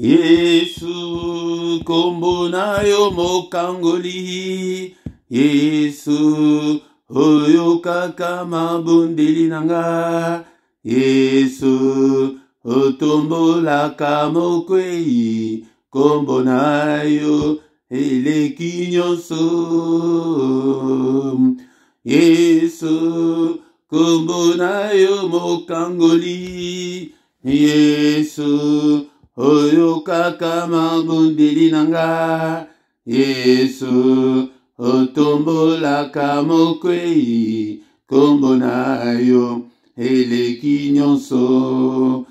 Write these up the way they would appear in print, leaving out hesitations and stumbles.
Yesu kombo na yo mokangoli. Yesu oyo kaka mabundeli nanga. Yesu otombolaka mokwei. Kombo na yo eleki nyonso. Yesu kombo na yo mokangoli. Yesu oyo kaka mabundeli nanga. Yesu otombolaka mokwei. Kombo na yo eleki nyonso.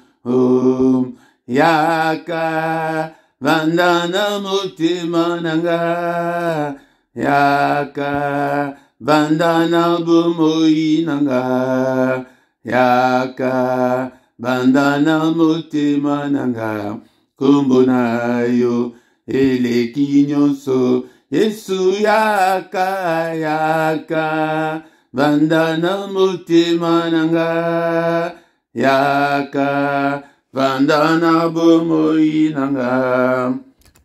Yaka vandana motema nanga. Yaka vandana bomoi nanga. Yaka vandana motema nanga. Kombo na yo eleki nyonso. Yesu yaka yaka vandana motema nanga. Yaka vandana bomoi nanga.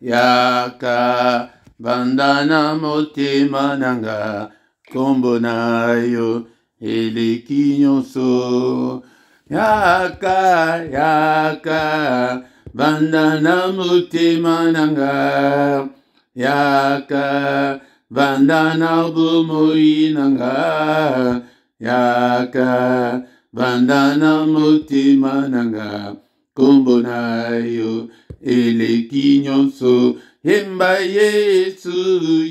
Yaka vandana motema nanga. Kombo na yo eleki nyonso. Yaka yaka vandana motema nanga. Yaka vandana bomoi nanga. Yaka vandana motema nanga. Kombo na yo eleki nyonso. Yemba Yesu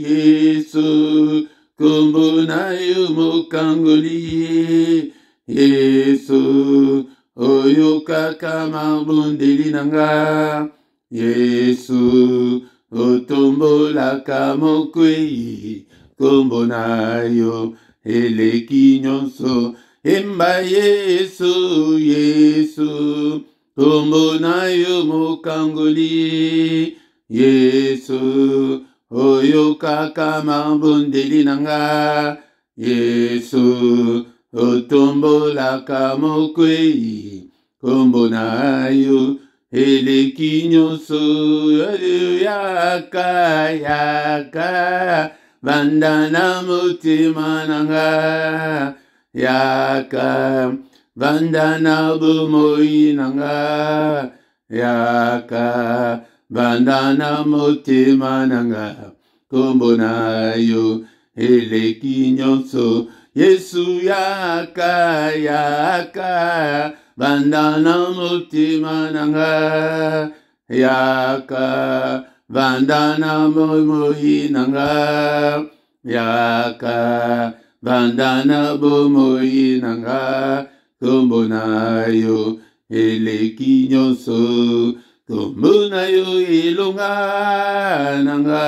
Yesu kombo na yo mokangoli. Yesu oyo kaka mabundeli nanga. Yesu otombolaka mokwei. Kombo na yo eleki nyonso. Emba Yesu Yesu kombo na yo mokangoli. Yesu oyo kaka mabundeli nanga. Yesu otombolaka mokwei. Kombo na yo eleki nyonso. Yaka yaka vandana motema nanga. Yaka vandana bomoi nanga. Yaka vandana motema nanga. Kombo na yo eleki nyonso. Yesu yaka yaka vandana motema nanga. Yaka vandana bomoi nanga. Yaka vandana bomoi nanga. Kombo na yo eleki nyonso. Kombo na yo elonga nanga.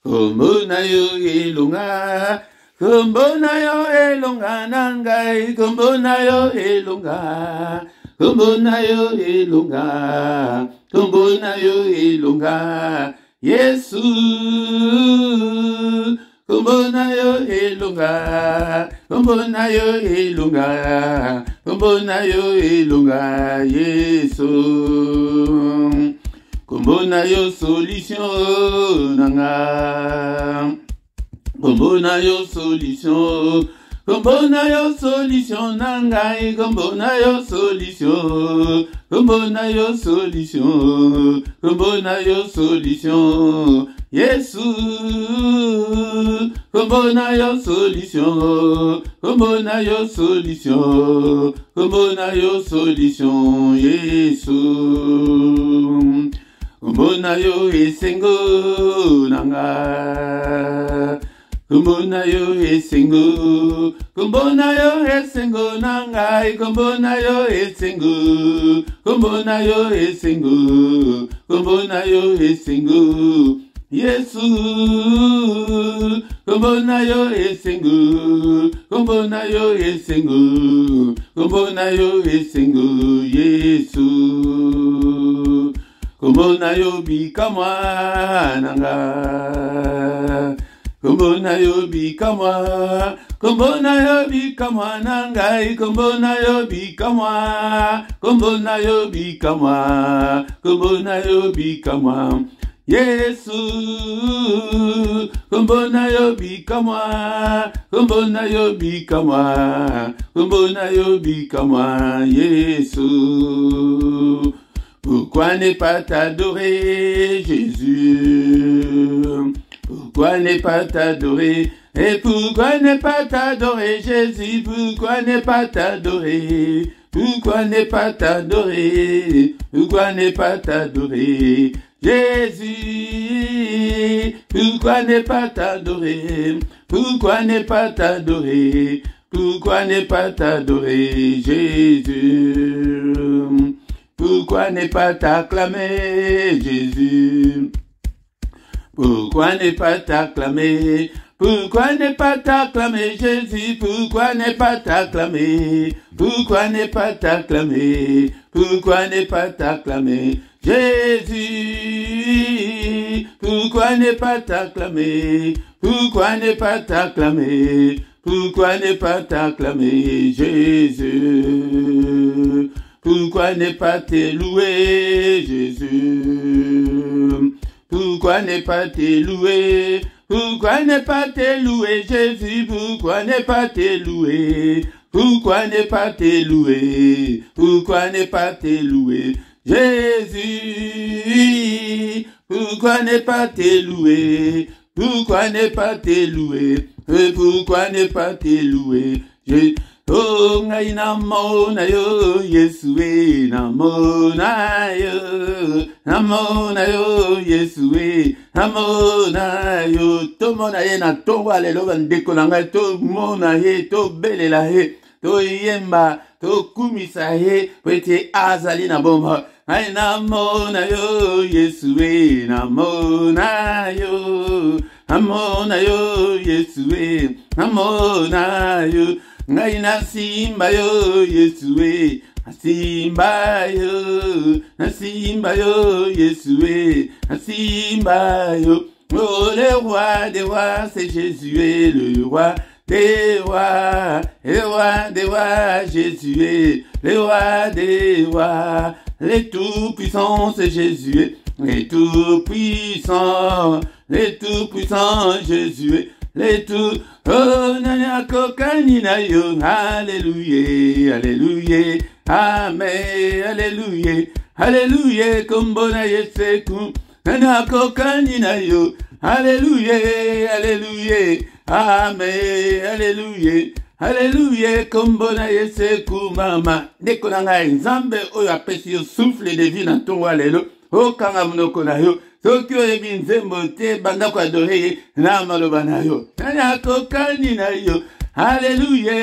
Kombo na yo elonga. Kombo na yo elonga nanga. Kombo na yo elonga. Kombo na yo elonga. Kombo na yo elonga. Yesu kombo na yo elonga. Kombo na yo elonga. Kombo na yo elonga. Yesu kombo na yo solution nanga. Kombo na yo solution. Kombo na yo solution nanga. Kombo na yo solution. Kombo na yo solution. Kombo na yo solution. Yesu kombo na yo solution. Kombo na yo solution. Kombo na yo solution. Yesu kombo na yo esengo nanga. Kombo na yo esengo. Kombo na yo esengo nanga. Kombo na yo esengo. Kombo na yo esengo. Kombo na yo esengo. Yesu kombo na yo esengo. Kombo na yo esengo. Kombo na yo esengo. Yesu kombo na yo bikamwa nanga. Kombo na yo bikamwa. Kombo na yo bikamwa nangai. Kombo na yo bikamwa. Kombo na yo bikamwa. Kombo na yo bikamwa. Yesu, kombo na yo bikamwa, kombo na yo bikamwa, kombo na yo bikamwa, Yesu. Pourquoi ne pas t'adorer, Jésus? Pourquoi ne pas t'adorer? Et pourquoi ne pas t'adorer, Jésus? Pourquoi ne pas t'adorer? Pourquoi ne pas t'adorer? Pourquoi ne pas t'adorer? Jésus, pourquoi ne pas t'adorer? Pourquoi ne pas t'adorer? Pourquoi ne pas t'adorer, Jésus? Pourquoi ne pas t'acclamer, Jésus? Pourquoi ne pas t'acclamer? Pourquoi ne pas t'acclamer, Jésus? Pourquoi ne pas t'acclamer? Pourquoi ne pas t'acclamer? Pourquoi ne pas t'acclamer, Jésus? Pourquoi ne pas t'acclamer? Pourquoi ne pas t'acclamer? Pourquoi ne pas t'acclamer, Jésus? Pourquoi ne pas te louer, Jésus? Pourquoi ne pas te louer? Pourquoi ne pas te louer, Jésus? Pourquoi ne pas te louer? Pourquoi ne pas te louer? Pourquoi ne pas te louer, Jésus? Pourquoi ne pas te louer? Pourquoi ne pas te louer? Pourquoi ne pas te louer, Jésus? Oh, ngai namo na yo, Yesue, namo na yo, Yesue, namo na yo. To mona ye na to wale lo bandeko na ngai, to mona ye, to belela he, to yemba, to kumisa he, pwete azali na bomba. Ngai namo na yo, Yesue, namo na yo, Yesue, namo na yo. Ngai na simba yo, Yesue, simba yo, Yesue, simba yo. Oh, le roi des rois, c'est Jésus, le roi des rois, Jésus, le roi des rois, les tout-puissants, c'est Jésus, les tout-puissants, Jésus, les tout, oh, nana kokani na yo, alléluia, alléluia, amen, alléluia, alléluia, kombo na yeseku, nana kokani na yo, alléluia, alléluia, amen, alléluia, alléluia, kombo na yeseku, mama, ndeko na ngai, nzambe oyo apesi yo souffle de vie na tongo lelo, okanga munoko na yo, soki oyebi nzembo te banda ko adore ye na maloba na yo nani akokani na yo, alléluia,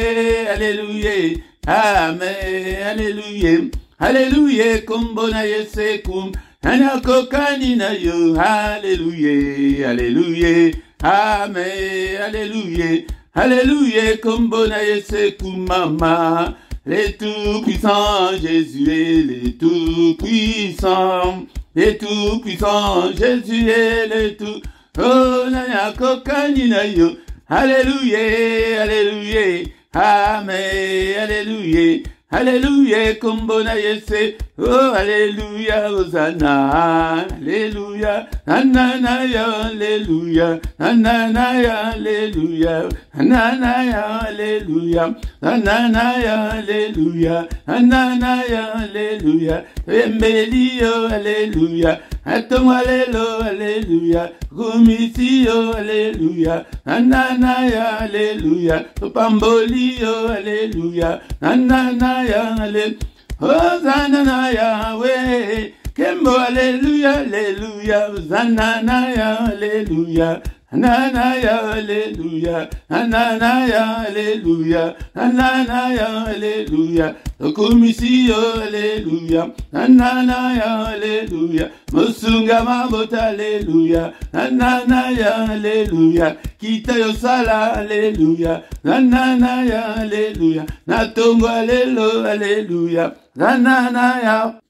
alléluia, amen, alléluia, alléluia, kombo na yeseku nani akokani na yo, alléluia, alléluia, amen, alléluia, alléluia, kombo na yeseku mama, les tout-puissants Jésus, les tout-puissants, les tout-puissants, Jésus est le tout. Oh, nana kokani na yo. Alléluia, alléluia. Amen, alléluia. Alléluia, kombo na yese. Oh, alléluia, Hosanna. Alléluia. Ananaya, alléluia. Ananaya, alléluia. Ananaya, alléluia. Ananaya, alléluia. Ananaya, alléluia. Embelio, alléluia. Atongo, alléluia. Kumisio, alléluia. Ananaya, alléluia. Pambolio, alléluia. Ananaya, alléluia. Hosanna na Yahweh, Kembo, alléluia, alléluia, Hosanna na Yahweh, alléluia, Ananaya, alléluia, Ananaya, alléluia, Ananaya, alléluia, Okumisio, alléluia, Ananaya, alléluia, Mosunga mabota, alléluia, Ananaya, alléluia, Kita yosala, alléluia, Ananaya, alléluia, Natongo, alléluia, Ananaya,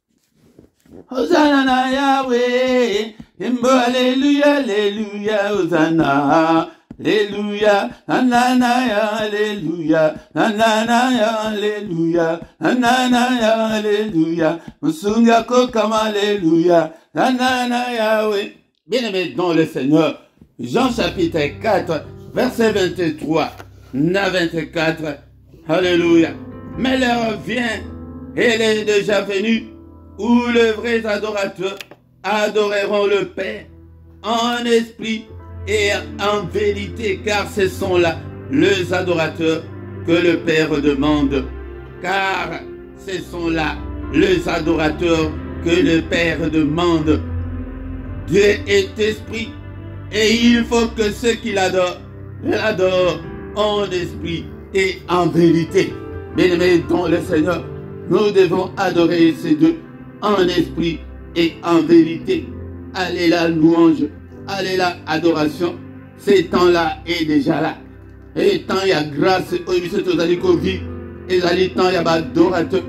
Hosanna Yahweh, Himbo, alléluia, alléluia, Hosanna, Alléluia, nanana, Alléluia, nanana, Alléluia, nanana, Alléluia, Musunga kokama, Alléluia, nanana, Yahweh. Bien-aimés dans le Seigneur, Jean chapitre 4, verset 23, 24, Alléluia. Mais l'heure vient, elle est déjà venue, où les vrais adorateurs adoreront le Père en esprit et en vérité, car ce sont là les adorateurs que le Père demande. Car ce sont là les adorateurs que le Père demande. Dieu est esprit et il faut que ceux qui l'adorent en esprit et en vérité. Bien-aimés dans le Seigneur, nous devons adorer ces deux en esprit et en vérité. Allez la louange, allez la adoration. Ce temps-là est déjà là. Et tant il y a grâce au Monsieur Tozalikovi, et il temps il y a adorateur.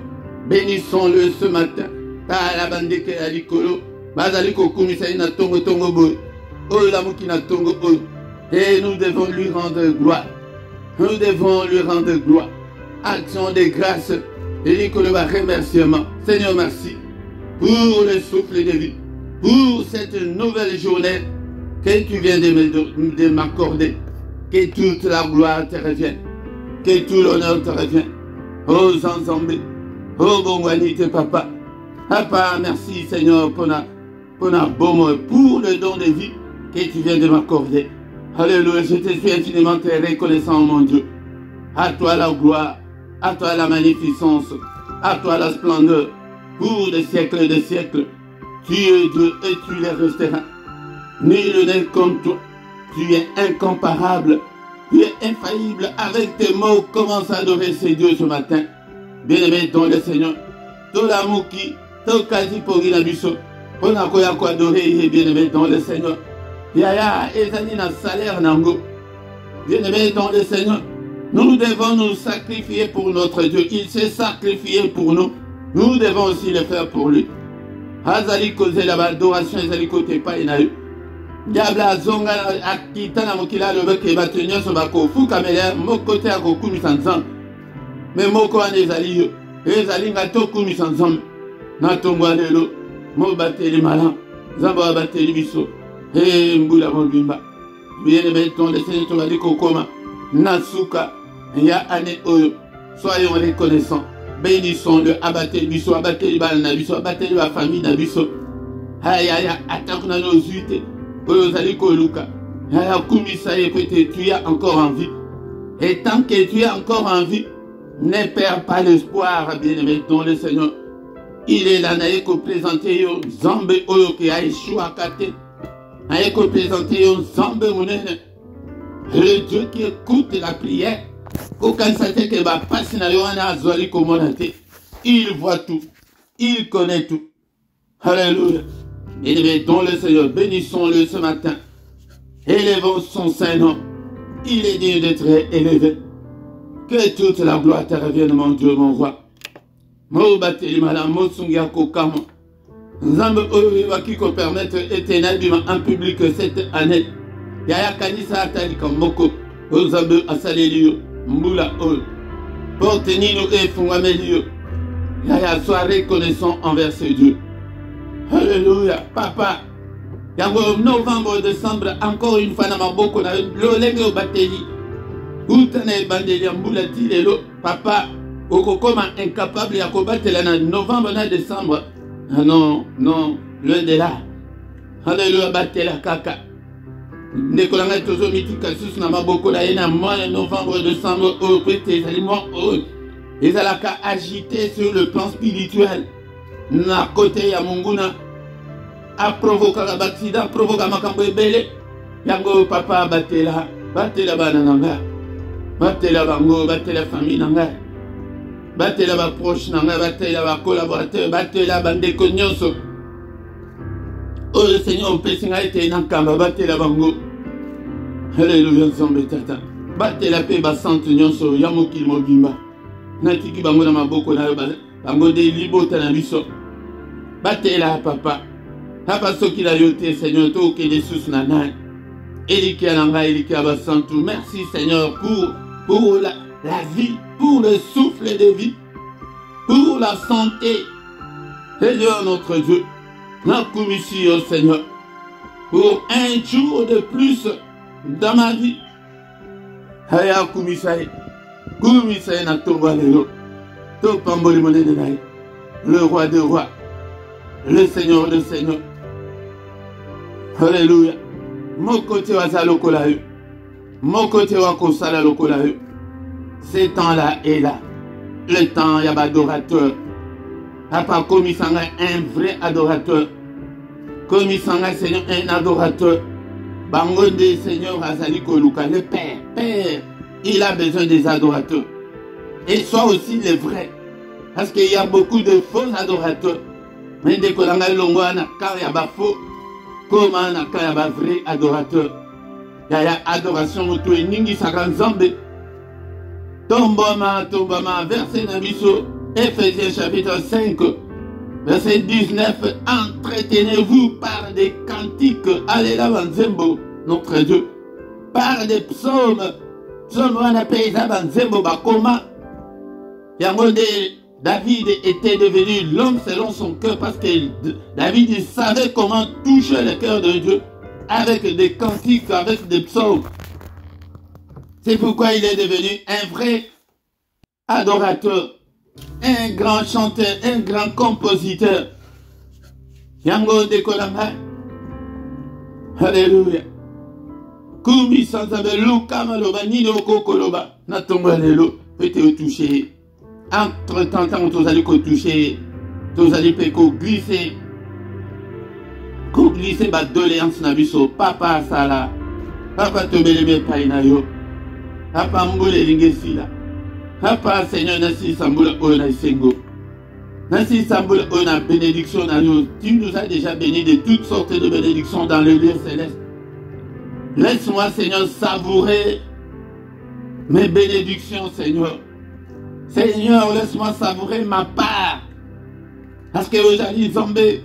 Bénissons-le ce matin. Car la bande qui est à l'icolo, Bazaliko Kumisai na tongo tongo boy. Oh la mouki na tongo boy. Et nous devons lui rendre gloire. Nous devons lui rendre gloire. Action de grâce. Et l'icolo va remerciement. Seigneur, merci pour le souffle de vie. Pour cette nouvelle journée que tu viens de m'accorder. Que toute la gloire te revienne. Que tout l'honneur te revienne. Oh Zanzambé. Oh Bongwanite Papa. Papa, merci Seigneur pour le don de vie que tu viens de m'accorder. Alléluia, je te suis infiniment très reconnaissant, mon Dieu. À toi la gloire, à toi la magnificence, à toi la splendeur, pour des siècles et des siècles. Tu es Dieu et tu le resteras. Nul n'est comme toi. Tu es incomparable. Tu es infaillible. Avec tes mots, commence à adorer ces dieux ce matin. Bien-aimé dans le Seigneur. Tout l'amour qui, tout quasi pour Guinabiso. On a quoi adorer, bien-aimé dans le Seigneur. Yaya, ezali na salaire nango. Bien-aimé dans le Seigneur. Nous devons nous sacrifier pour notre Dieu. Il s'est sacrifié pour nous. Nous devons aussi le faire pour lui. Azali koze la adoration, ezali kote pa inayo. Diabla zonga akita na mokila le beke batenyo so bako fuka mele mokote akokumi sanzam. Mais moko ane ezali yo. Ezali ngato kumi sanzam. Na tongwa lelo mo bateli malam. Zamba bateli biso. Mbula mobimba. Bien-aimé ton le Seigneur to bali kokoma. Nasuka ya ane oyo. Soyons reconnaissants. Bénissons-le, abattez biso, abattez le biso, abattez la famille na biso. Aïe aïe, attaque na nos huites. Oyozali koluka. Aïe, kumisa et peut-être tu as encore envie. Et tant que tu as encore envie, ne perds pas l'espoir, bien-aimé dans le Seigneur. Il est là, naïe ko présenter yo zambe oyo ki a échoué à kate. Naïe ko présenter yo zambe monene. Le Dieu qui écoute la prière. Il voit tout. Il connaît tout. Alléluia. Élevé dans le Seigneur, bénissons-le ce matin. Élevons son Saint-Nom. Il est digne d'être élevé. Que toute la gloire te revienne, mon Dieu, mon roi. Mobateli madame Mosungia Kokama. Zambe Oyowa qui peut permettre éternel en public cette année. Yaya Kanisa Atali Kamoko. Ozabe Asalelio. Mbula ol. Porte-nous et Fungamelio. Yaya, sois reconnaissant envers ce Dieu. Alléluia. Papa. Yango novembre, décembre, encore une fois, n'a beaucoup na l'olenge au bateli. Outane bandeli mbula tilelo. Papa. Okokoma incapable ya kobatela na novembre na décembre. Ah non, non, loin de là. Alléluia, batela kaka. Nekolanga toujours mitika sus na maboko la ena mois de novembre décembre au pété aliments ils allaient agiter sur le plan spirituel na côté ya munguna a provoquer l'accident provoquer makambo ebele yango papa batela bana nanga batela bango batela famille nanga batela ba proche nanga batela ba collaborateur batela bandeko nyonso. Oh le Seigneur, pesinga ete nakamba batela bango. Alléluia, nzambe tata. Batela pe basante nyonso ya mokili mobimba. Natiki bango na maboko na yo bango de libota na biso. Batela papa. Papa soki la yote Seigneur to ke Jesus na nai. Merci Seigneur pour la vie, pour le souffle de vie, pour la santé. Seigneur notre Dieu, la commission Seigneur, pour un jour de plus dans ma vie. Haya kumisai na tomba lelo, to pamboli monene nae, le roi des rois, le Seigneur des seigneurs. Alléluia. Mon côté wa zalokola yo, mon côté wa kosala lokola yo. Ce temps-là est là. Le temps y a adorateur. Papa komisanga un vrai adorateur. Komisanga Seigneur un adorateur. Bangonde Seigneur Azali Koluka, le Père, il a besoin des adorateurs. Et soit aussi les vrais. Parce qu'il y a beaucoup de faux adorateurs. Mais dès que l'on a l'ongouana, car il y a pas faux, comment on a quand il y a vrai adorateur. Il y a adoration au tout et ningi sakan zambe. Tombama, verset Nabiso, Ephésiens chapitre 5. Verset 19, entretenez-vous par des cantiques, allez là, Banzembo, notre Dieu, par des psaumes, psaumes on appelle ça Banzembo, Bakoma. David était devenu l'homme selon son cœur parce que David il savait comment toucher le cœur de Dieu avec des cantiques, avec des psaumes. C'est pourquoi il est devenu un vrai adorateur. Un grand chanteur, un grand compositeur. Yango de Kolama. Alléluia. Kumi sanzabe luka maloba nino kokoloba. Natonga lelo peut-être toucher. Entre temps vous allez toucher, vous allez glisser. Ko glisser ba doléance na biso papa sala. Papa tobelebe paina yo. Papa mbole lingesila. Papa Seigneur, Nassi Samboula Ona Sengo. Nassi Samboula Ona bénédiction à nous. Tu nous as déjà bénis de toutes sortes de bénédictions dans le lieu céleste. Laisse-moi, Seigneur, savourer mes bénédictions, Seigneur. Seigneur, laisse-moi savourer ma part. Parce que vous allez zomber.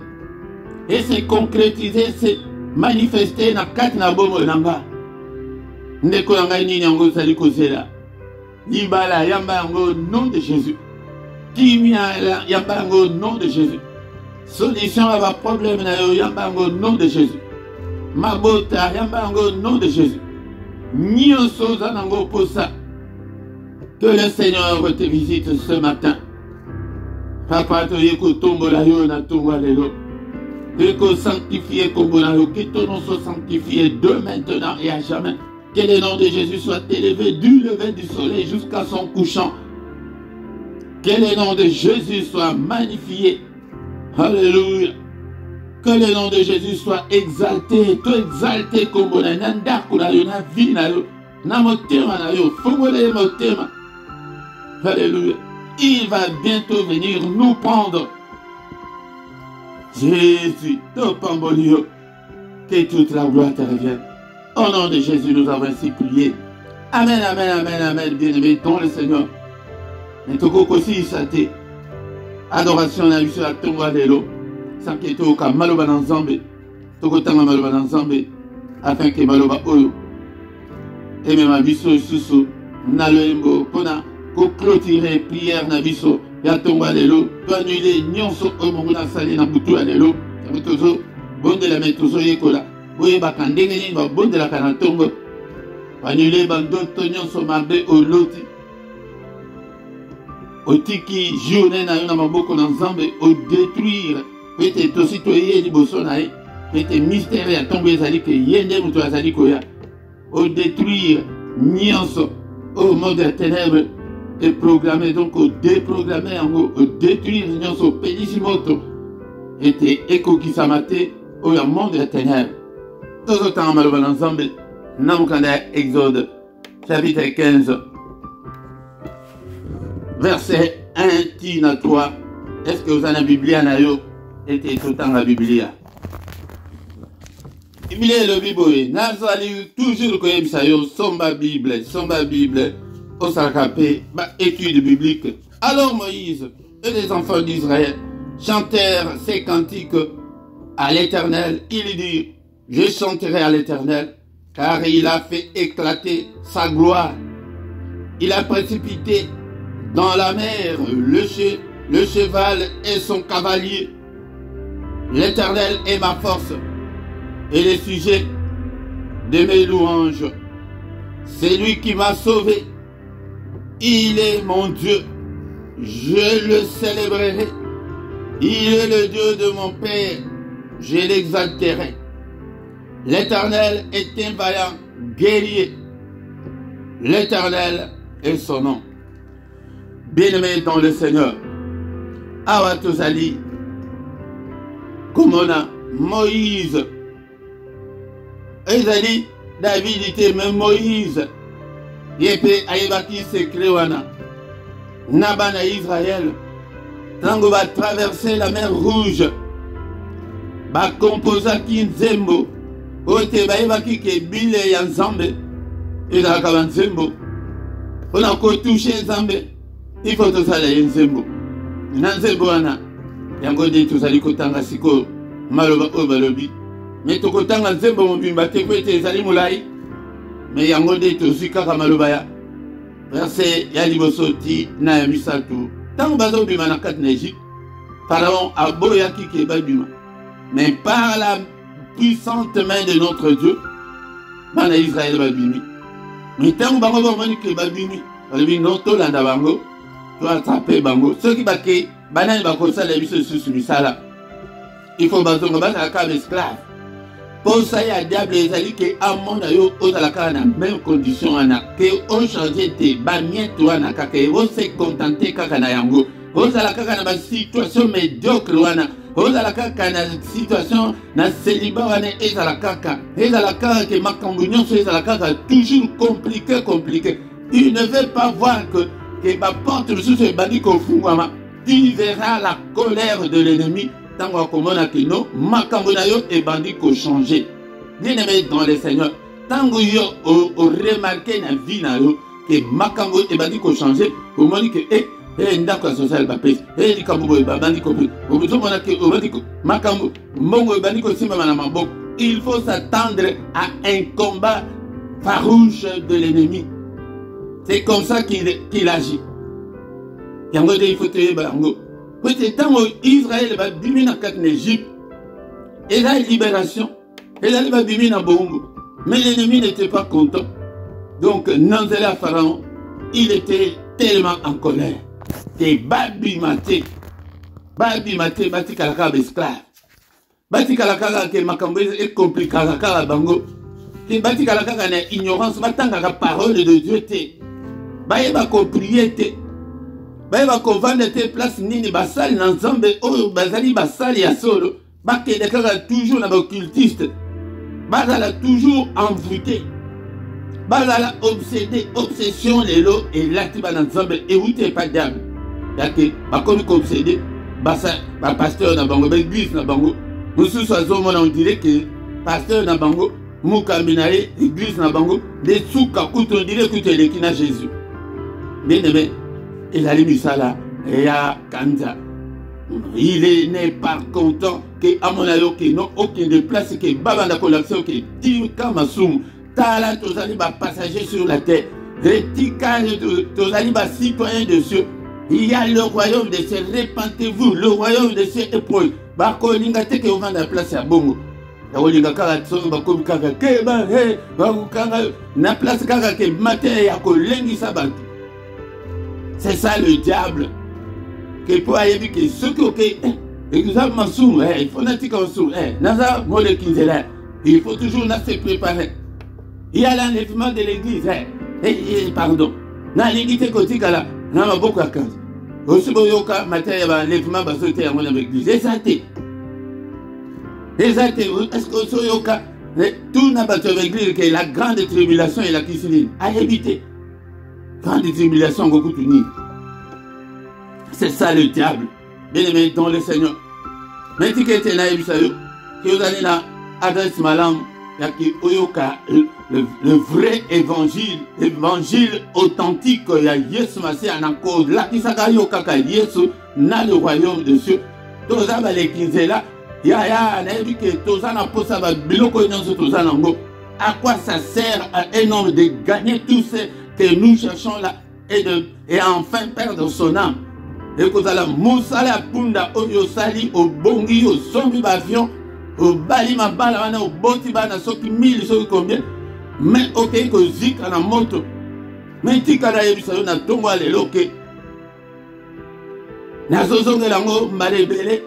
Et c'est concrétisé, c'est manifesté dans 4 nabomo nanga. Ndeko nanga nini yango sali kozela. Libala yamba yango au nom de Jésus. Kimia yamba yango au nom de Jésus. Solution à votre problème yamba yango au nom de Jésus. Mabota yamba yango au nom de Jésus. Nyonso zanango posa. Que le Seigneur te visite ce matin. Papa to yeko tombo la yo na tomba lelo. Que sanctifié comme que ton nom soit sanctifié de maintenant et à jamais. Que le nom de Jésus soit élevé du lever du soleil jusqu'à son couchant. Que le nom de Jésus soit magnifié. Alléluia. Que le nom de Jésus soit exalté. Tout exalté comme on a na vie na yo. Na motema na yo. Fongole motema. Alléluia. Il va bientôt venir nous prendre. Jésus, Topambolio. Que toute la gloire te revienne. Au nom de Jésus, nous avons ainsi prié. Amen, amen, amen, amen. Bien-aimé, ton le Seigneur. Mais toko aussi sate. Adoration na biso atonga lelo. Sanketo ka maloba na Nzambe. Toko tanga maloba na Nzambe. Afin que maloba oyo. Et même biso susu na loembo pona ko clôturer prière na biso ya tonga lelo. To annuler nyonso o mongona sali na butu lelo. Tozo bonde la metozo yekola. Boye bakandenge ni babonde la kanatongo. Annuler bandoto nyonso mabe o loti. Otiki journée na yo na maboko na Nzambe o détruire. Peut-être aussi to yé liboso na ye. Peut-être mystère ya tombe ezali ke yende muto azali koya. O détruire nyonso au monde des ténèbres et programmer donc au déprogrammer en gros au détruire nyonso pédissimoto. Était éco qui s'amaté au monde des ténèbres. Tout autant maloba na Nzambe na mukanda Exode chapitre 15 verset 1 tina 3. Est-ce que vous avez la Bible à yo? Était tout le temps la Bible. Il est le Bible. Nazali toujours que ça yo somba Bible, au sarcapé, étude biblique. Alors Moïse et les enfants d'Israël chantèrent ces cantiques à l'Éternel. Il dit: je chanterai à l'Éternel car il a fait éclater sa gloire. Il a précipité dans la mer le cheval et son cavalier. L'Éternel est ma force et le sujet de mes louanges. C'est lui qui m'a sauvé. Il est mon Dieu. Je le célébrerai. Il est le Dieu de mon Père. Je l'exalterai. L'Éternel est un vaillant guerrier. L'Éternel est son nom. Bien-aimé dans le Seigneur. Awa tozali. Komona Moïse. Ezali David était même Moïse. Yepe ayebaki secret wana. Nabana Israël. Tango va traverser la mer Rouge. Ba composaki nzembo. Ote bayebaki ke bile ya nzambe. Ezalaka ba nzembo. On a touché nzambe. Il faut tozala nzembo. Na nzembo wana. Yango de tozali kotanga siko maloba o balobi. Mais tokotanga nzembo mobimba te kwete ezali mulai. Mais yango de tozika ka maloba ya. Verset ya liboso ti na ya misatu. Tango bazo bima na kat na Égypte. Pharaon a boyaki ke babima. Mais par la puissante main de notre Dieu, bana Israël babimi. Mais tango bango bomani ke babimi. Balobi no to landa bango. To attraper bango. Ceux qui bake banani bakosala biso susu misala. Il faut bazonga bana ka esclave. Pour ça y a diable ezali ke amona yo ozalaka na même condition ana ke on changer te ba mieto ana kaka on se contenter kaka na yango. Ozalaka na ba situation médiocre wana. Ozalaka na situation na célibat wana ezalaka ke makambo nyonso ezalaka toujours compliqué. Il ne veut pas voir que ba porte sous ce bandi kofungwama. Tu verras la colère de l'ennemi. Tango komona kino makambo na yo e bandi ko changer. Bien-aimé dans le Seigneur, tango yo o remarquer na vie na yo que makambo e bandi ko changer, komoni ke ndako social ba pesi. Likambo e bandi ko pesi. Obuto mona ke o bandi ko makambo mbongo e bandi ko simba na maboko. Il faut s'attendre à un combat farouche de l'ennemi. C'est comme ça qu'il agit. Yango de il faut te bango. Peut-être tant Israël va bimina kat en Égypte, et la libération, et là il va bimina bongo. Mais l'ennemi n'était pas content. Donc Nanzela Pharaon, il était tellement en colère. Que Babimate, bati kalaka esclave. Bati kalaka que makambo est compliqué kalaka bango. Que bati kalaka na ignorance, batanga la parole de Dieu te. Baeba ko prier te. Baeba ko vendre te place nini basali na nzambe oyo bazali basali ya solo. Bakende kaka toujours na occultiste. Bazala toujours envoûté. Bazala obsédé, obsession lelo et l'activa na nzambe et où t'es pas diable. Yake bakomi ko obsédé, basa ba pasteur na bango, ba église na bango. Mususu azomona on dirait que pasteur na bango, mukaminaye église na bango, des souka kuto dirait que tu es l'équina Jésus. Bien aimé, il a mis ça là, et à Kanza. Il n'est pas content que à mon avis que non aucun de place que babanda collection que tika masum tala tozali ba passager sur la terre retika tozali ba citoyen de cieux. Il y a le royaume de cieux, répentez-vous, le royaume de cieux est proche. Ba ko linga te que on va la place à bongo. Ya olinga kaka tso ba ko kaka ke ba he ba kaka na place kaka ke matin ya ko lengi sabat. C'est ça le diable. Que pour aller dire que ce que il faut il faut toujours se préparer. Il y a l'enlèvement de l'église. Pardon. Na l'église côté là, na ma beaucoup à 15. Aussi boyoka matin il y a l'enlèvement va sauter à mon église. Exacté. Est-ce que soyoka tout n'a pas de l'église que la grande tribulation et la kisseline à éviter. Grande tribulation beaucoup unis. C'est ça le diable. Bien aimé dans le Seigneur. Mais si vous avez là, adresse malam, le vrai évangile, l'évangile authentique, il y a Yesu Masé en cause, là qui s'appelle Yokaka Yesu, dans le royaume de Dieu. Tous les qui là, il y a un avis que tous les apôtres, biloko nyonso tous les nango. À quoi ça sert à un homme de gagner tout ce que nous cherchons là et enfin perdre son âme? Et que la moussala punda oyo sali au bongi au sombi bavion au bali mabala wana au boti bana soki 1000 soki combien? Mais ok ko zika na moto. Mais tika na yebisa yo na tongo alelo ke na zozonge lango malebele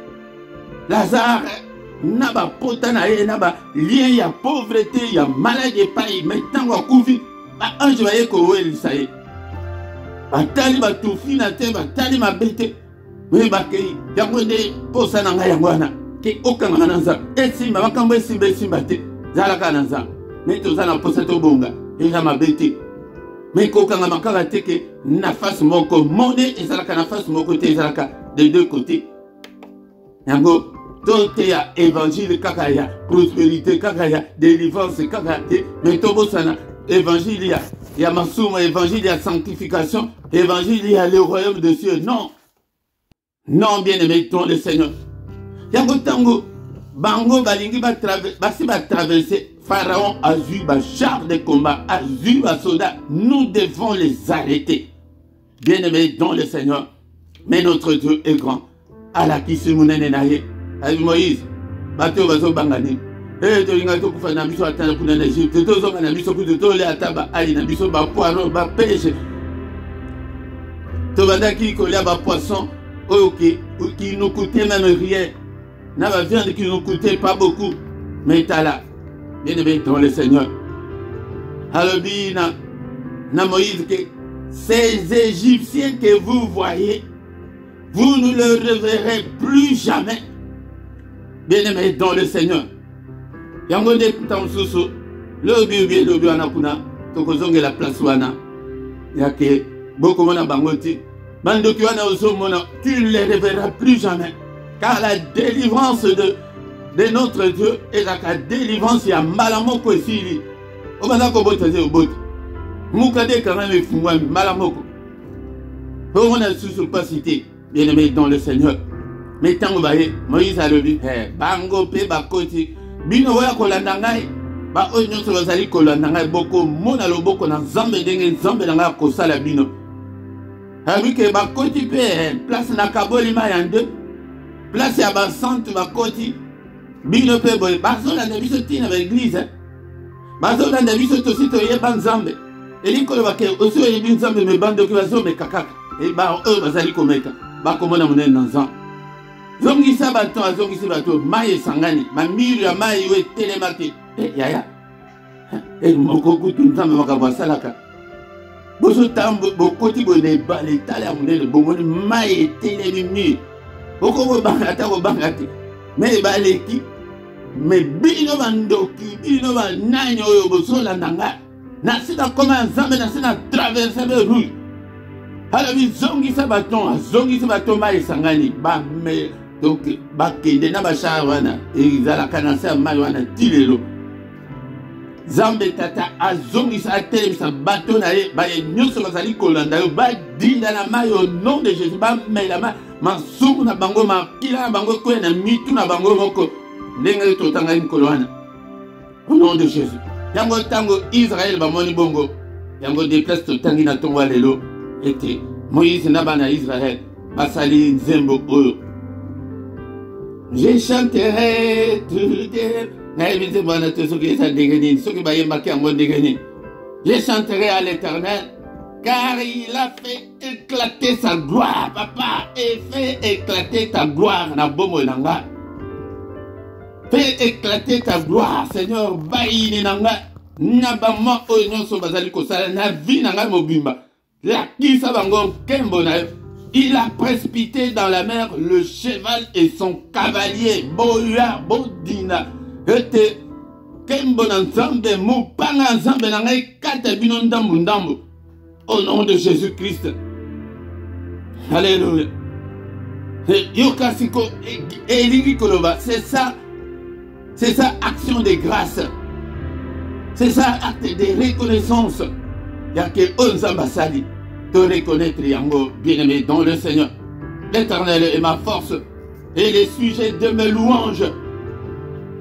Lazare na ba pota na ye na ba lien ya pauvreté ya maladie pai mais tango akufi ba ange ba ye ko welisa ye batali batufi na te batali mabete mais bakei yango nde posa na ngai yango wana ke okanga na nza esimba makambo esimba te zalaka na nza mais tozala posa tobonga eza mabete mais kokanga makala te ke na face moko monde ezalaka na face moko te ezalaka des deux côtés yango donc il y a évangile kaka ya prospérité kaka ya délivrance kaka te mais tobosana évangile il y a masuma évangile il y a sanctification évangile il y a le royaume de Dieu. Non non, bien aimé ton le Seigneur yango tango bango balingi ba traverser Pharaon a vu ba char de combat a vu ba soldat, nous devons les arrêter bien aimé dans le Seigneur. Mais notre Dieu est grand ala kisimunene naye avec Moïse, bateau bazo bangani. Eh, to inga to kufa na biso atana kuna na Egypte. To zonga na biso kuto to le ataba ali na biso ba poireau ba pêche. To banda ki kolia ba poisson, qui nous coûtait même rien. Na ba viande qui nous coûtait pas beaucoup. Mais t'as là, bien aimé dans le Seigneur. Alobi na Moïse que ces Égyptiens que vous voyez, vous ne le reverrez plus jamais. Bien-aimé dans le Seigneur. Yango de tansusu. Lobi wana kuna. Tokozonge la place wana. Yake beaucoup mona bangoti. Bandoki wana ozo mona. Tu ne les reverras plus jamais. Car la délivrance de notre Dieu est la délivrance ya malamoko esili. Obana ko botaze obot. Mukade quand même fungwa malamoko. Pour on a sous pas cité. Bien-aimé dans le Seigneur. Mais tant que Moïse a levé, bango pe bakoti, bino waya kolanda ngai, ba oyo nyonso bazali kolanda ngai boko mona loboko na nzambe ndenge nzambe na ngai kosala bino. Abi ke bakoti pe place na kabolima ya nde, place ya basante bakoti, bino pe boye, bazolanda biso tina ba église, bazolanda biso tosi toyeba nzambe. Elikolo bake osi oyebi nzambe me bando ki bazombe kakaka, e ba oyo bazali komeka, bakomona monene na nzambe. Zongisa bato azongisi bato maye sangani mamiru ya maye we telemaki yaya moko kutu nzambe makabwa salaka boso tambo bokoti bone bale tala munene bomoni maye telemi mi boko bo bangata ko bangati me baleki me bino bandoki bino bananyo oyo boso la nanga na sina koma nzambe na sina traverser le rouge hala bizongisa bato maye sangani ba me. Donc, bakende na bachar wana ezalaka na sa mai wana tilelo Zambe tata azongisa atelemisa bato na ye baye nyonso bazali kolanda yo badinda na mai au nom de Jésus bamela ma masumu na bango makila na bango kwe na mitu na bango moko ndenge totanga nkolo wana au nom de Jésus. Yango tango Israël bamoni bongo yango déplace totangi na tongo lelo ete Moïse na bana Israël basali nzembo oyo. Je chanterai tout je chanterai à l'Éternel car il a fait éclater sa gloire, papa, et fait éclater ta gloire na bomo nanga. Fais éclater ta gloire, Seigneur, baïni nanga. Nabama onyoso bazali kosala na vie nanga mobimba. La kisa bango kembo na. Il a précipité dans la mer le cheval et son cavalier. Boya, Bodina. Ete Kembo Nzambe, Mupanga Nzambe Nangai, Katabino Ndambu Ndambu. Au nom de Jésus-Christ. Alléluia. Yokasiko Eligi Koloba. C'est ça, action de grâce. C'est ça, acte de reconnaissance. Yake Onzamba Sali. De reconnaître Yango, bien-aimé dans le Seigneur. L'Éternel est ma force et les sujets de mes louanges.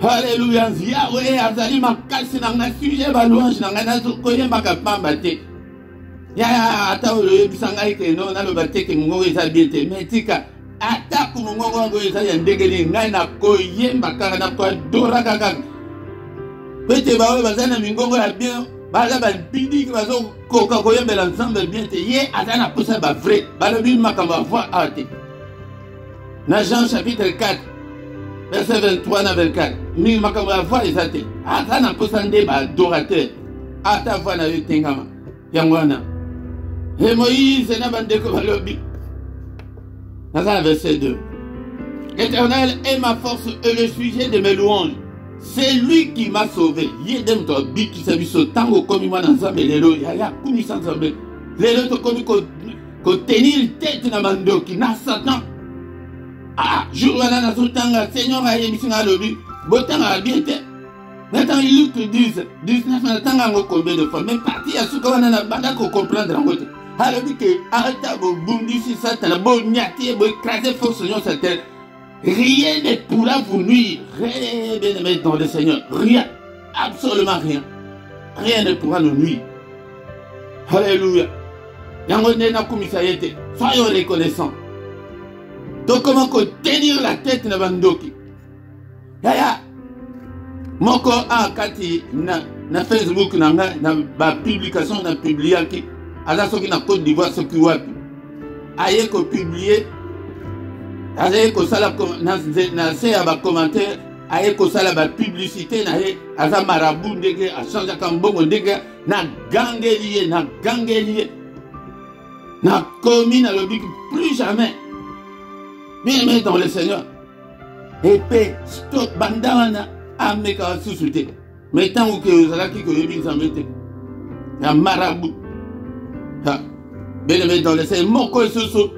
Alléluia. Yahweh azali makasi na nga sujet ba louange na nga nazo koyembaka pamba te. Ya ata oyebisa ngai ke no naloba te ke mongongo eza bien te. Mais tika ata ku mongongo yango eza ya ndenge nini ngai na koyemba kaka na koadora kaka. Pete baoyo baza na mingongo ya bien baza bapidi ke bazokoka koyembela ensemble bien te. Ye aza na posa ba vrai balobi makambo ya voi awa te. Na Jean chapitre 4 verset 23 na 24. Mi makambo ya voi eza te. Aza na posa nde baadorateur. Ata voi na yo tengama. Yango wana. Et Moïse n'a pas de balobi. Dans le verset 2. L'Éternel est ma force et le sujet de mes louanges. C'est lui qui m'a sauvé. Yedem to bi qui s'est so tango komi mwana nzambe lelo ya kumi sanzambe. Lelo to komi ko tenir tête na mandoki na Satan. Ah, jour wana na zotanga Seigneur a yemisinga lobi. Botanga bien te. Maintenant il Luc 10, 19 na tanga ngo combien de fois même parti ya suka wana na banda ko comprendre ngote. Alors dit que arrêtez vos bondis Satan, bon nyati, bon écraser force sur cette terre. Rien ne pourra vous nuire. Rien, bien aimé dans le Seigneur. Rien. Absolument rien. Rien ne pourra nous nuire. Alléluia. Soyons reconnaissants. Donc comment tenir la tête na bandoki. Yaya. Moko a kati na Facebook na ba publication na publiaki. Ala soki na Côte d'Ivoire soki wapi. Aye ko publier. Aye ko sala na se ya ba commentaire, aye ko sala ba publicité na ye aza marabout ndenge a changer kambongo ndenge na gangelier na commis na lobi plus jamais. Bien dans le Seigneur. Et paix stop bandana ameka susute. Mais tant que vous allez qui que yebi zamete. Na marabout. Bien aimé dans le Seigneur, moko soso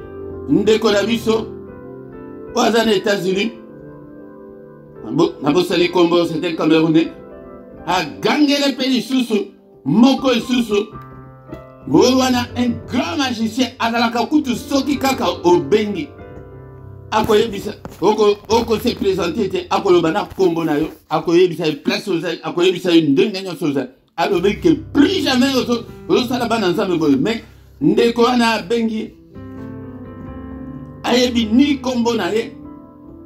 ndeko na biso aux États-Unis. Nabosali Kombo, c'était Camerounais. A gangé pays soso moko soso. Wana un grand magicien azalaka kutu soki kaka obengi. Akoyebisa oko se présenter te akoloba na kombo na yo akoyebisa place aux akoyebisa une ndenge nyonso za. Alors que plus jamais au salaba nzambe boy mais ndeko wana bengi ayebi ni kombo na ye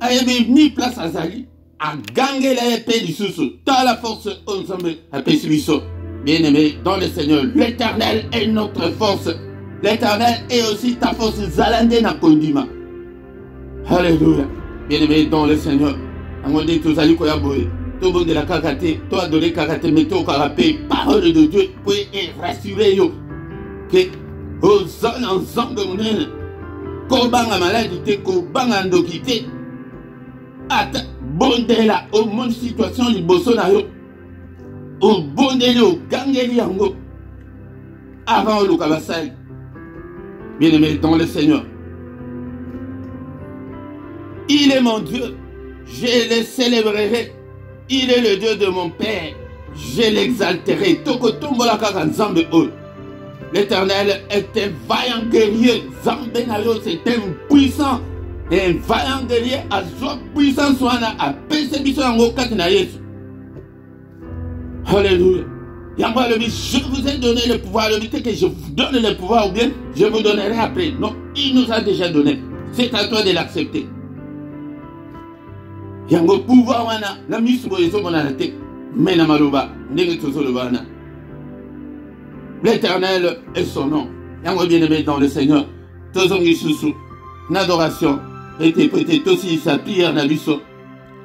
ayebi ni place azali a gangé la épée du sous dans la force ensemble à Pesbiso. Bien aimé dans le Seigneur, l'Éternel est notre force. L'Éternel est aussi ta force. Zalande na kondima. Alléluia. Bien aimé dans le Seigneur. Amondé tous ali koya boy. Tout bon de la kakate, toi adorer kakate, mais toi karapé, parole de Dieu, puis rassurer yo que aux hommes ensemble de kobanga maladie, kobanga ndokité, ata bondela au monde situation liboso na yo, au bondeli au gangeli yango, avant le kabasai. Bien aimé dans le Seigneur. Il est mon Dieu, je le célébrerai. Il est le Dieu de mon Père, je l'exalterai. L'Éternel est un vaillant guerrier. Zambenayo, c'est un puissant. Un vaillant guerrier à soi puissant. Alléluia. Je vous ai donné le pouvoir. Le but que je vous donne le pouvoir ou bien je vous donnerai après. Non, il nous a déjà donné. C'est à toi de l'accepter. Yango pouvoir wana na misubo yeso mona te mena maluba ndenge tozolo bana. L'Éternel est son nom. Yango bien-aimé dans le Seigneur, tozongi susu n'adoration était peut-être aussi sa prière na biso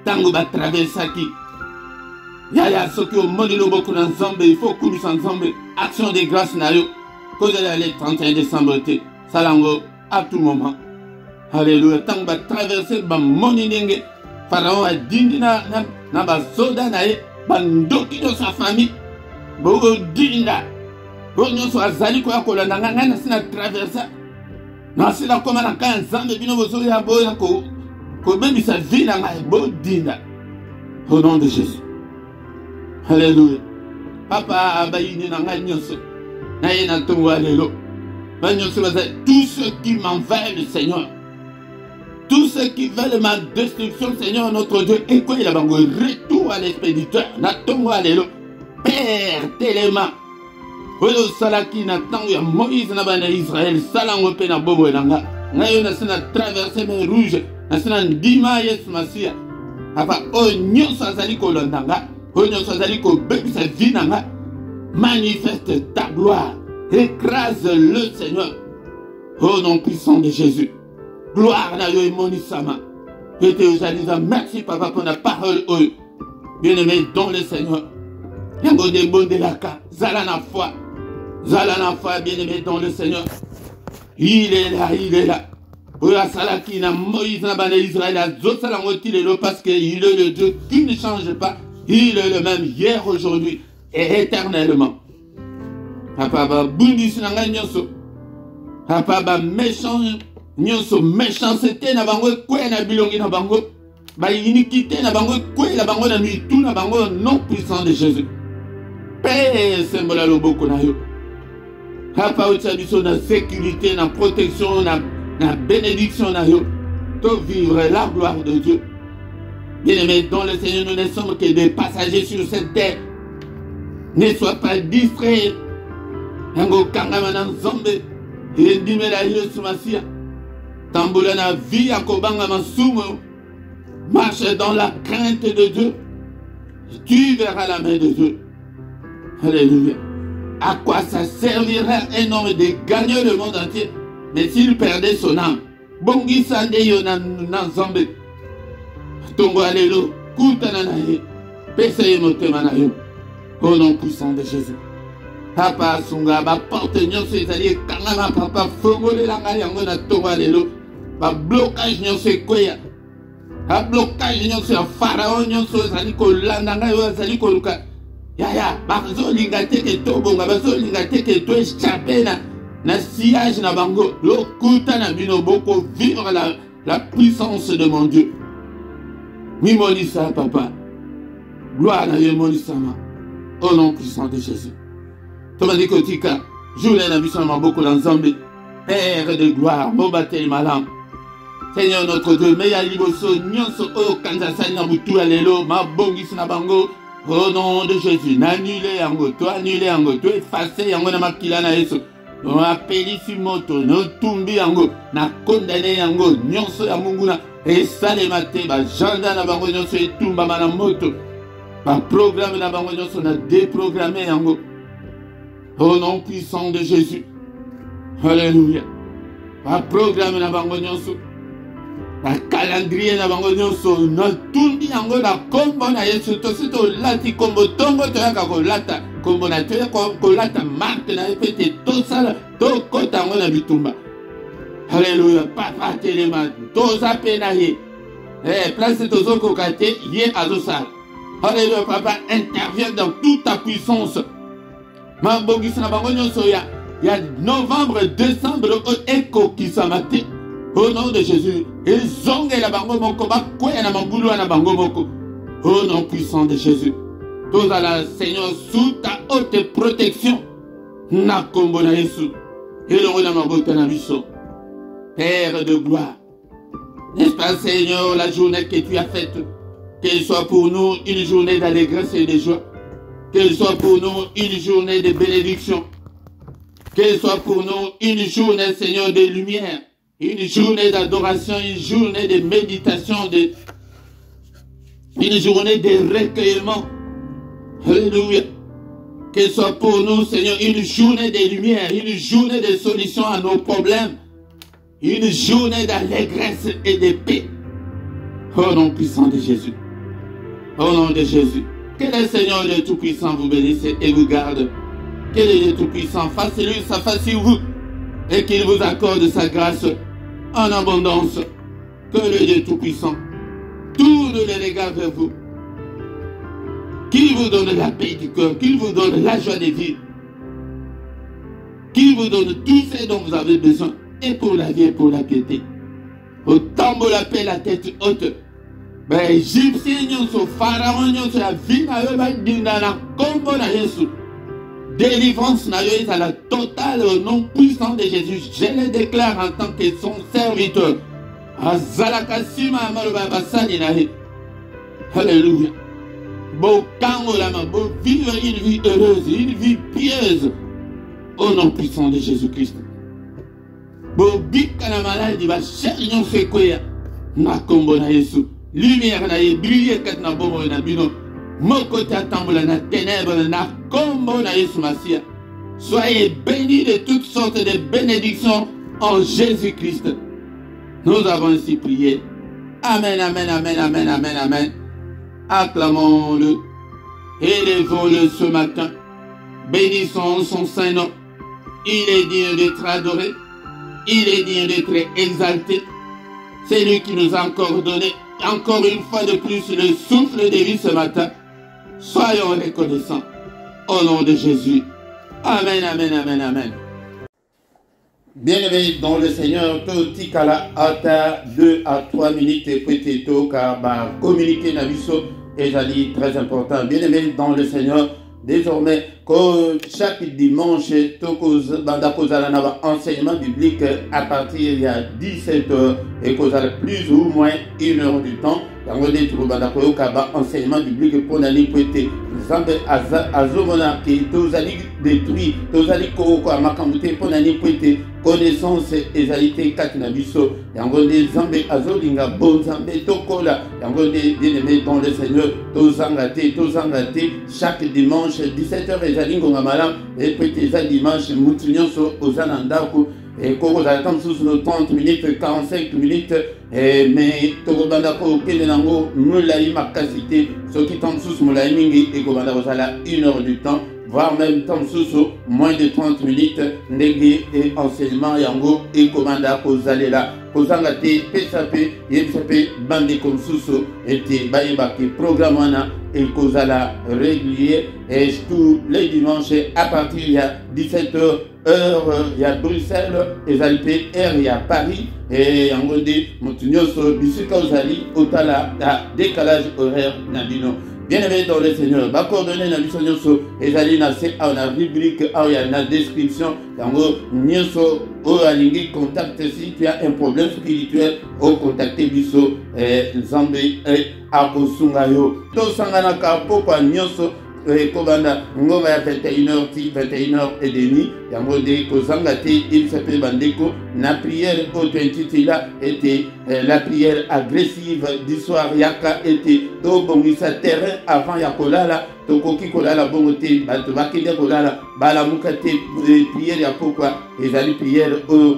tango ba traversaki yaya soki o modelo beaucoup ensemble il faut kumi ensemble action de grâce na yo cause aller 31 décembre te salango à tout moment. Alléluia. Tango ba traverser ba moni ndenge Pharaon a dit na soda na ye bandoki de sa famille bogo dinda bonyo so azali ko akola nanga na sina traversa na sina koma na kan nzambe bino bozo ya boya ko bebi sa vie na ngai bo dinda au nom de Jésus. Alléluia. Papa abayini na ngai nyonso na ye na tongo alelo banyoso baza tout ce qui m'envahit le Seigneur. Tous ceux qui veulent ma destruction, Seigneur notre Dieu, et quoi il a bango retour tongo à l'expéditeur, na tongo à l'élo. Père, téléma. Oyo salaki na tango ya Moïse na bana Israël, salango pe na bobo elanga. Ngayo na sena traverser mer rouge, na sena ndima Yesu Masia. Apa o nyonso azali kolondanga, o nyonso azali kobebisa vie nanga. Manifeste ta gloire, écrase le Seigneur. Au nom puissant de Jésus. Gloire na yo emonisama. Je te dis merci papa pour la parole. Bien-aimé dans le Seigneur. Yango de bon de la ka, zala na foi. Zala na foi, bien-aimé dans le Seigneur. Il est là, il est là. Oya salaki na Moïse na bana Israël a zosala ngotilelo parce qu'il est le Dieu qui ne change pas. Il est le même hier, aujourd'hui et éternellement. Papa ba bundisi na ngai nyonso. Papa ba méchant nyonso méchanceté na bango kwe na bilongi na bango. Ba iniquité na bango kwe na bango na mitu na bango nom puissant de Jésus. Père sembola loboko na yo. Papa utsabiso na sécurité, na protection, na bénédiction na yo. To vivre la gloire de Dieu. Bien-aimés dans le Seigneur, nous ne sommes que des passagers sur cette terre. Ne sois pas distrait. Yango kangama na nzombe. Endimela Yesu Masia. Tamboula na vie à kobanga masumo. Marche dans la crainte de Dieu. Tu verras la main de Dieu. Alléluia. À quoi ça servirait un homme de gagner le monde entier, mais s'il perdait son âme? Bongi sande yo na nzombe. Tongo alelo. Kutana na ye. Pese ye motema na yo. Au nom puissant de Jésus. Papa sunga ba porte nyonso ezali kangama papa fongole langa yango na tongo alelo. Ba blocage nyonso ekweya. Ba blocage nyonso ya Pharaon nyonso ezali kolanda ngai yo ezali koluka. Yaya, bazo linga teke tobonga, bazo linga teke to échappé na sillage na bango. Lokuta na bino boko vivre la puissance de mon Dieu. Mi monisa papa. Gloire na yo monisama. Au nom puissant de Jésus. Tomani kotika, journée na biso na maboko na Nzambe. Père de gloire, mobatel malam. Seigneur notre Dieu, meya liboso nyonso oyo kanza sali na butu alelo, mabongisi na bango. Au nom de Jésus, n'annulez yango, to effacer yango na makila na Yesu. No apelisi moto, no tumbi yango, na condamné yango, nyonso ya munguna, esalema te, ba janda na bango nyonso etumba na moto. Ba programme na bango nyonso na déprogrammé yango. Au nom puissant de Jésus. Alléluia. Ba programme na bango nyonso. La calendrier na bango nyonso na tundi yango na kombo na Yesu to sito lati kombo tongo to yaka ko lata kombo na to yaka ko lata marque na epete to sala to kota ngo na bitumba. Alléluia. Papa telema to zapena ye. Place to zoko kate ye azosala. Alléluia. Papa intervient dans toute ta puissance. Ma bogisi na bango nyonso ya novembre décembre eko kisamate. Au nom de Jésus, ils ont la bango moko ba koya na mangulu na bango moko. Au nom puissant de Jésus, tous à la Seigneur sous ta haute protection. Na kombo na Yesu. Et le na mabota na biso. Père de gloire. N'est-ce pas Seigneur la journée que tu as faite, qu'elle soit pour nous une journée d'allégresse et de joie, qu'elle soit pour nous une journée de bénédiction, qu'elle soit pour nous une journée Seigneur de lumière. Une journée d'adoration, une journée de méditation, une journée de recueillement. Alléluia. Que soit pour nous, Seigneur, une journée de lumière, une journée de solution à nos problèmes, une journée d'allégresse et de paix. Au nom puissant de Jésus. Au nom de Jésus. Que le Seigneur le Tout-Puissant vous bénisse et vous garde. Que le Tout-Puissant fasse lui sa face sur vous et qu'il vous accorde sa grâce en abondance. Que le Dieu Tout-Puissant tourne les regards vers vous, qu'il vous donne la paix du cœur, qu'il vous donne la joie de vivre, qu'il vous donne tout ce dont vous avez besoin, et pour la vie et pour la piété. Au tambour la paix, la tête haute. Ben, Égyptien, nyonso, Pharaon, nyonso, la vie na yo, ba dinga na kombo na Yesu. Délivrance na yo est à la totale au nom puissant de Jésus. Je le déclare en tant que son serviteur. Alléluia. Beau kangolama, beau vivre une vie heureuse, une vie pieuse. Au nom puissant de Jésus-Christ. Beau bika la maladie, va chercher fait quoi? Na kombo na Yesu. Lumière na ye briller kat na bomo na bino. Moko ta tambola na ténèbres na kombo na Yesu Masia. Soyez bénis de toutes sortes de bénédictions en Jésus-Christ. Nous avons ainsi prié. Amen, amen, amen, amen, amen, amen. Acclamons-le. Élevons-le ce matin. Bénissons son saint nom. Il est digne d'être adoré. Il est digne d'être exalté. C'est lui qui nous a encore donné, encore une fois de plus, le souffle de vie ce matin. Soyons reconnaissants. Au nom de Jésus. Amen, amen, amen, amen. Bien-aimés dans le Seigneur, Totikala Ata 2 à 3 minutes et peut-être car communiquer Nabiso est très important. Bien-aimés dans le Seigneur, désormais, chaque dimanche, enseignement biblique à partir de 17h et plus ou moins 1 heure du temps. Enseignement biblique pour l'année prêtée. Zambe azomona qui tozali détruit, tozali koko amakamute pour l'année prêtée. Connaissance et égalité katinabiso. Yangonde zambe azolinga bon zambe tokola. Yangonde bien-aimé dans le Seigneur, tozangate. Chaque dimanche 17h ezalingo ngamalam et prêtez un dimanche mutunyoso ozanandako. Et Koko Zalatam sous nos 30 minutes, 45 minutes, mais Tokobandako, Kelenango, Moulaï Makasité, ceux qui tombent sous Moulaï Mingi et Kobandako Zala 1 heure du temps, voire même temps sous moins de 30 minutes, Négé et enseignement Yango et Kobandako Zalela. Kozangate, PSAP, YPSAP, Bande comme sous et Baïbaki, programmana et Kozala régulier, et tous les dimanches à partir de 17h. Heure, il y a Bruxelles, et Alpes, il y a Paris, et en gros, Montunyoso, Bissika Ozali, Otala, décalage horaire, Nabino. Bien-aimé dans le Seigneur, ma coordonnée Nabiso Nyoso, et Zali Nassé, à la rubrique, il y a la description, en gros, Nyoso, au Alingi, contacte si tu as un problème spirituel, au contacter Bisso, Zambé, et Akosungayo. Tout Sanganaka, pourquoi Nyoso, Kobanda, Ngoma à 21h, 21h30, Yamode, Kozangate, il s'appelle Bandeko, la prière authentique était la prière agressive du soir, Yaka était au Bongisa terrain avant Yakolala, Tokoki Kolala, Bongote, Batobakide Kolala, Balamukate, prière Yakokwa, et Zali prière au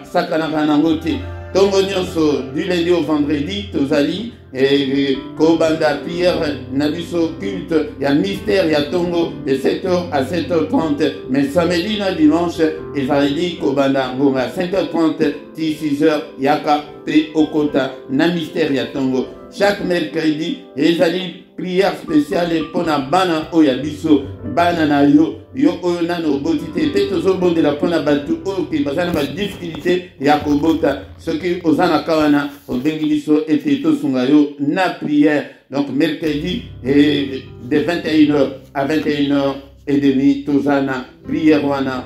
Sakanakanangote. Tongo Nyonso, du lundi au vendredi, Tozali, et Kobanda, prière, Nabiso, culte, il y a mystère, il y a Tongo, de 7h à 7h30, mais samedi, dimanche, et samedi, Kobanda, à 5h30, 6h, Yaka, P, Okota, na mystère, il y a Tongo. Chaque mercredi, les alliés prière spéciale pour na bana oyabiso bana na yo oyo nano botite pe tozo de la pona batu oyo ki bazana ba difficulté ya kobota ce qui ozana kawana obengi biso ete tosunga yo na prière. Donc mercredi et de 21h à 21h30 tozana prière wana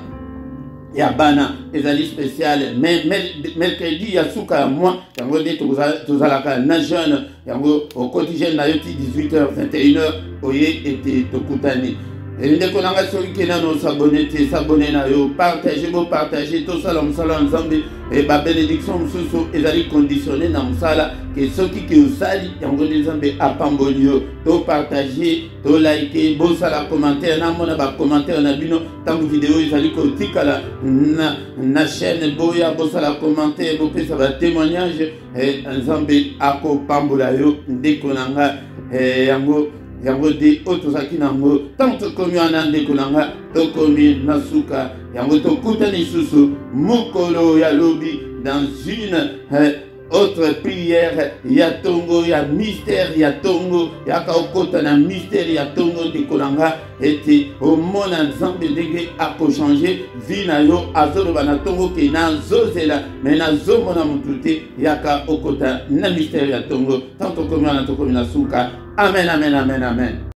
ya bana ezali spécial mais mercredi ya suka moi yango de tozalaka na jeune yango au quotidien na yoti 18h 21h oye ete tokutani ndeko nanga soki kena no s'abonner na yo partager tout ça la musala ensemble et ba bénédiction mususu ezali conditionné na musala que soki ki usali yango nzambe apamboli yo to partager to liker bo sala commentaire na mona ba commentaire na bino tangu vidéo ezali ko tikala na chaîne boya bo sala commentaire bo pesa ba témoignage nzambe akopambola yo ndeko nanga yango de otozaki nango tanto komi anande konanga to komi nasuka yango to kutani susu mukolo ya lobi dans une autre prière ya tongo ya mystère ya tongo ya kaokota na mystère ya tongo de konanga ete omona nzambe ndenge ako changer vie na yo azoloba na tongo ke na zozela mais na zomona mutu te yaka okota na mystère ya tongo tanto komi na to komi nasuka. Amen, amen, amen, amen.